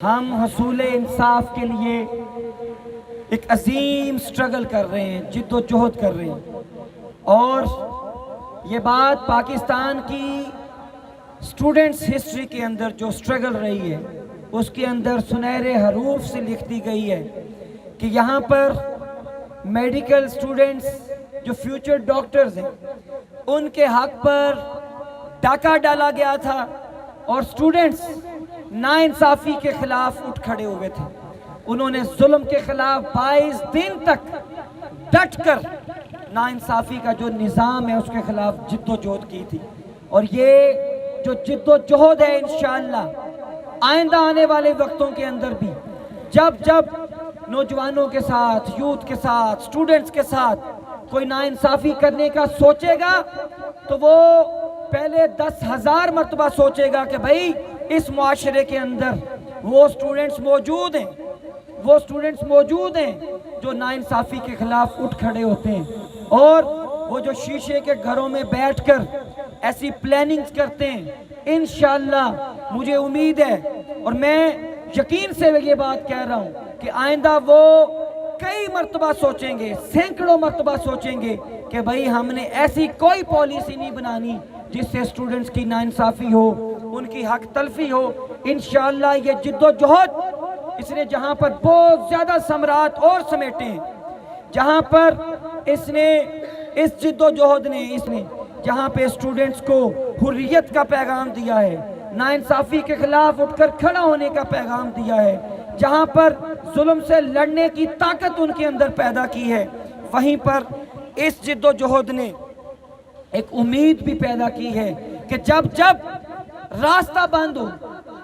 ہم حصول انصاف کے لیے ایک عظیم سٹرگل کر رہے ہیں، جد و جہد کر رہے ہیں، اور یہ بات پاکستان کی سٹوڈنٹس ہسٹری کے اندر جو سٹرگل رہی ہے اس کے اندر سنہرے حروف سے لکھ دی گئی ہے کہ یہاں پر میڈیکل سٹوڈنٹس جو فیوچر ڈاکٹرز ہیں ان کے حق پر ڈاکہ ڈالا گیا تھا، اور سٹوڈنٹس ناانصافی کے خلاف اٹھ کھڑے ہوئے تھے۔ انہوں نے ظلم کے خلاف 22 دن تک ڈٹ کر ناانصافی کا جو نظام ہے اس کے خلاف جد و جہد کی تھی، اور یہ جو جد و جہد ہے انشاءاللہ آئندہ آنے والے وقتوں کے اندر بھی جب نوجوانوں کے ساتھ، یوتھ کے ساتھ، سٹوڈنٹس کے ساتھ کوئی ناانصافی کرنے کا سوچے گا تو وہ پہلے 10,000 مرتبہ سوچے گا کہ بھائی اس معاشرے کے اندر وہ سٹوڈنٹس موجود ہیں جو ناانصافی کے خلاف اٹھ کھڑے ہوتے ہیں، اور وہ جو شیشے کے گھروں میں بیٹھ کر ایسی پلاننگز کرتے ہیں۔ انشاءاللہ مجھے امید ہے اور میں یقین سے یہ بات کہہ رہا ہوں کہ آئندہ وہ کئی مرتبہ سوچیں گے، سینکڑوں مرتبہ سوچیں گے کہ بھائی ہم نے ایسی کوئی پالیسی نہیں بنانی جس سے سٹوڈنٹس کی ناانصافی ہو، ان کی حق تلفی ہو۔ انشاءاللہ یہ جد و جہد اس نے جہاں پر بہت زیادہ ثمرات اور سمیٹے ہیں، جہاں پر اس جد و جہد نے جہاں پہ سٹوڈنٹس کو حریت کا پیغام دیا ہے، ناانصافی کے خلاف اٹھ کر کھڑا ہونے کا پیغام دیا ہے، جہاں پر ظلم سے لڑنے کی طاقت ان کے اندر پیدا کی ہے، وہیں پر اس جد و جہد نے ایک امید بھی پیدا کی ہے کہ جب راستہ بند ہو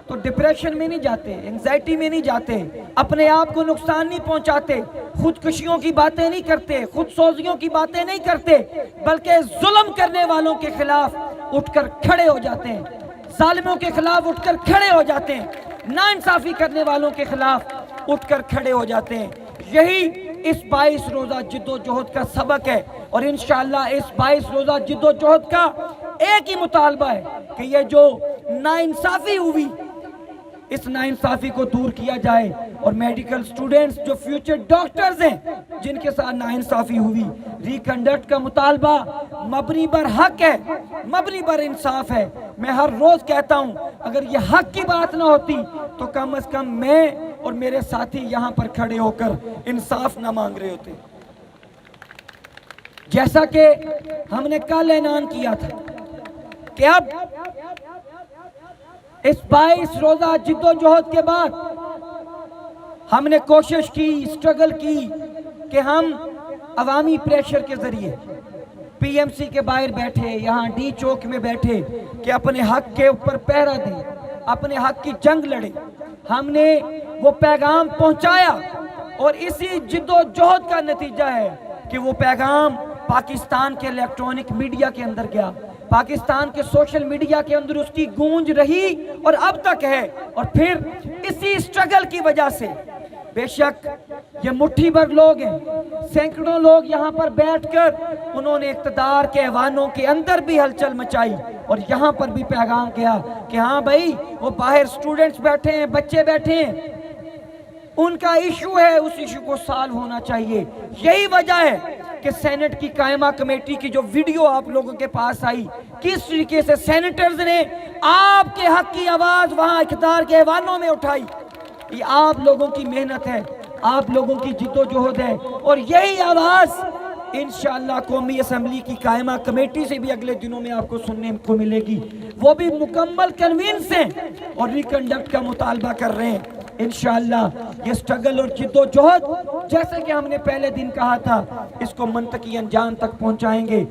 تو ڈپریشن میں نہیں جاتے، انگزائٹی میں نہیں جاتے، اپنے آپ کو نقصان نہیں پہنچاتے، خودکشیوں کی باتیں نہیں کرتے، خود سوزیوں کی باتیں نہیں کرتے، بلکہ ظلم کرنے والوں کے خلاف اٹھ کر کھڑے ہو جاتے ہیں، ظالموں کے خلاف اٹھ کر کھڑے ہو جاتے ہیں، ناانصافی کرنے والوں کے خلاف اٹھ کر کھڑے ہو جاتے ہیں۔ یہی اس 22 روزہ جد و جہد کا سبق ہے، اور انشاءاللہ اس 22 روزہ جد و جہد کا ایک ہی مطالبہ ہے کہ یہ جو ناانصافی ہوئی اس ناانصافی کو دور کیا جائے، اور میڈیکل سٹوڈنٹس جو فیوچر ڈاکٹرز ہیں جن کے ساتھ ناانصافی ہوئی، ریکنڈکٹ کا مطالبہ مبنی بر حق ہے، مبنی بر انصاف ہے۔ میں ہر روز کہتا ہوں اگر یہ حق کی بات نہ ہوتی تو کم از کم میں اور میرے ساتھی یہاں پر کھڑے ہو کر انصاف نہ مانگ رہے ہوتے۔ جیسا کہ ہم نے کل اعلان کیا تھا کہ اب اس 22 روزہ جد و جہد کے بعد ہم نے کوشش کی، سٹرگل کی کہ ہم عوامی پریشر کے ذریعے پی ایم سی کے باہر بیٹھے، یہاں ڈی چوک میں بیٹھے کہ اپنے حق کے اوپر پہرا دیں، اپنے حق کی جنگ لڑیں۔ ہم نے وہ پیغام پہنچایا، اور اسی جد و جہد کا نتیجہ ہے کہ وہ پیغام پاکستان کے الیکٹرونک میڈیا کے اندر گیا، پاکستان کے سوشل میڈیا کے اندر اس کی گونج رہی اور اب تک ہے۔ اور پھر اسی سٹرگل کی وجہ سے بے شک یہ مٹھی بھر لوگ ہیں، سینکڑوں لوگ یہاں پر بیٹھ کر انہوں نے اقتدار کے ایوانوں کے اندر بھی ہلچل مچائی، اور یہاں پر بھی پیغام کیا کہ ہاں بھائی وہ باہر سٹوڈنٹس بیٹھے ہیں، بچے بیٹھے ہیں، ان کا ایشو ہے، اس ایشو کو سالو ہونا چاہیے۔ یہی وجہ ہے کہ سینٹ کی قائمہ کمیٹی کی جو ویڈیو آپ لوگوں کے پاس آئی، کس طریقے سے سینیٹرز نے آپ کے حق کی آواز وہاں اقتدار کے ایوانوں میں اٹھائی، یہ آپ لوگوں کی محنت ہے، آپ لوگوں کی جد و جہد ہے، اور یہی آواز انشاءاللہ قومی اسمبلی کی قائمہ کمیٹی سے بھی اگلے دنوں میں آپ کو سننے کو ملے گی۔ وہ بھی مکمل کنوینس ہیں اور ریکنڈکٹ کا مطالبہ کر رہے ہیں۔ انشاءاللہ یہ سٹرگل اور جد و جہد جیسے کہ ہم نے پہلے دن کہا تھا، اس کو منطقی انجام تک پہنچائیں گے۔